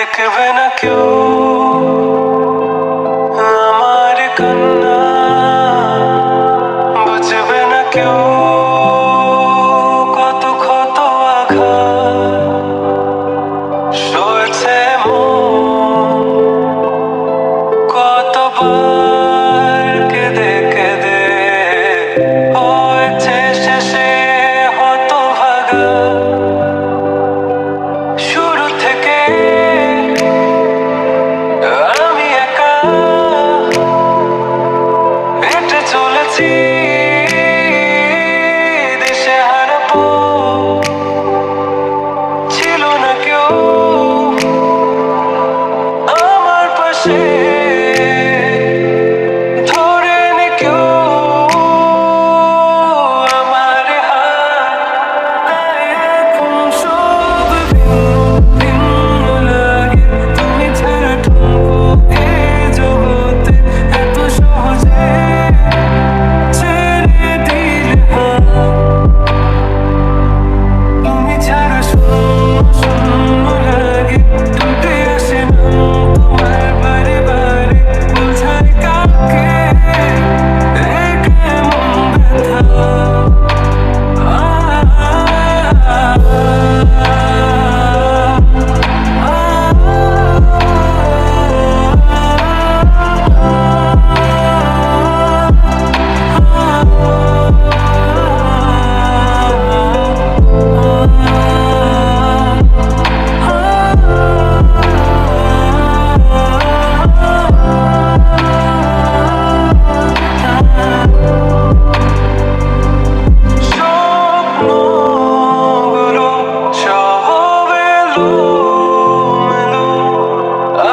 দেখবে না কেউ আমার কান্না, বুঝবে না কেউ কত ক্ষত আঘাত সয়েছে মন, কতবার কেঁদে কেঁদে হয়েছে শেষে হতভাগা। শুরু থেকে আমি একা হেঁটে চলেছি দিশেহারা পথ, ছিল না কেউ আমার পাশে, ধরেনি কেউ আমার হাত। এখন সব ভিন্ন ভিন্ন লাগে, তুমি ছাড়া ঠুনকো এই জগতে এত সহজে ছেড়ে দিলে হাত। তুমি ছাড়া শূন্য শূন্য লাগে, টুটে আসে নাম তোমার বারে বারে, বোঝাই কাকে এ কেমন ব্যথা। স্বপ্নগুলো সব এলোমেলো,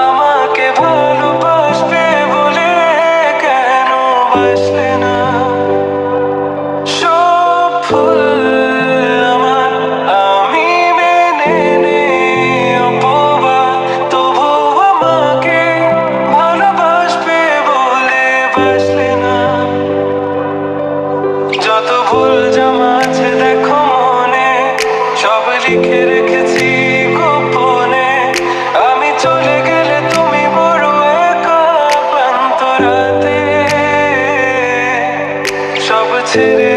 আমাকে ভালোবাসবে বলে কেন বাসলে না? সব ভুল আমার, আমি মেনে নেই অপবাদ, তবু আমাকে ভালোবাসবে বলে বাসলে না। যত ভুল জমা আছে দেখো মনে, সব লিখে রেখেছি গোপনে। আমি চলে গেলে তুমি বড় একা ক্লান্ত রাতে সব ছেড়ে